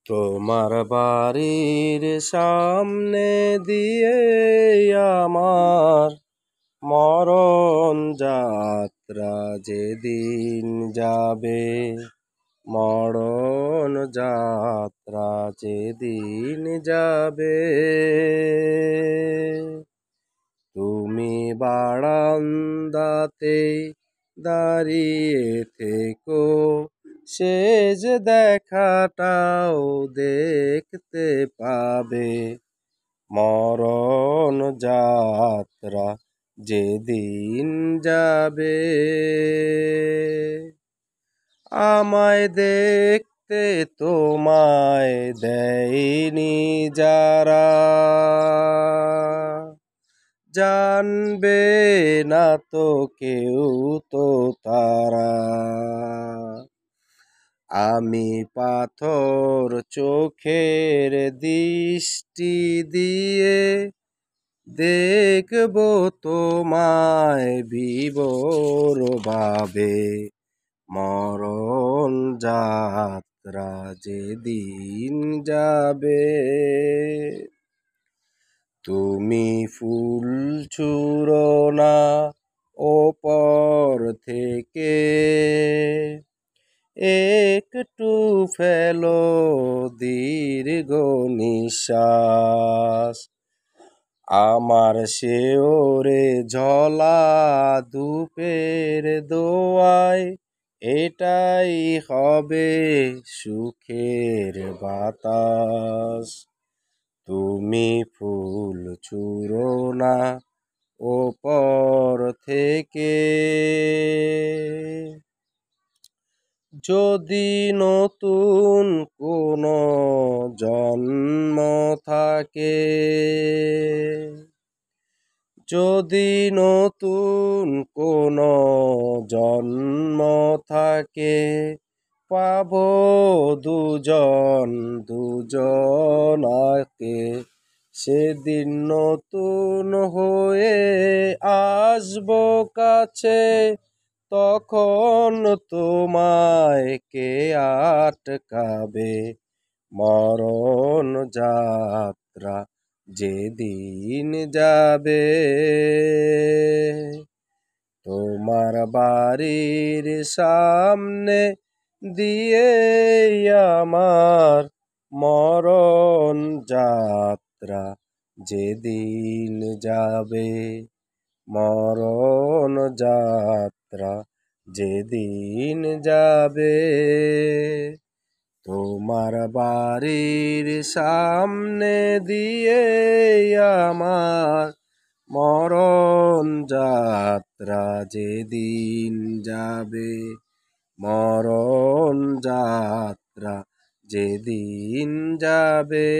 তোমার বাড়ির সামনে দিয়ে আমার মরণ যাত্রা যেদিন যাবে, মরণ যাত্রা যেদিন যাবে, তুমি বারান্দাতে দাঁড়িয়ে থেকো, শেষ দেখাটাও দেখতে পাবে। মরণ যাত্রা যেদিন যাবে, আমায় দেখতে তোমায় দেয়নি যারা, জানবে না তো কেউ তো তারা। আমি পাথর চোখের দৃষ্টি দিয়ে দেখব তোমায় বিবরভাবে। মরণ যাত্রা যেদিন যাবে, তুমি ফুল ছুঁড়ো না ওপর থেকে, একটু ফেলো দীর্ঘ নিঃশ্বাস। আমার শেওরে ঝলা ধূপের দোয়ায় এটাই হবে সুখের বাতাস। তুমি ফুল ছুঁড়ো না ওপর থেকে, যদি নতুন কোনো জন্ম থাকে, যদি নতুন কোনো জন্ম থাকে, পাবো দুজন দুজনাকে। সেদিন নতুন হয়ে আসবো কাছে, তখন তোমায় কে আটকাবে। মরণ যাত্রা যেদিন যাবে, তোমার বাড়ির সামনে দিয়ে আমার মরণ যাত্রা যেদিন যাবে, মরণ যাত্রা যেদিন যাবে। তোমার বাড়ির সামনে দিয়ে আমার মরণ যাত্রা যেদিন যাবে, মরণ যাত্রা যেদিন যাবে।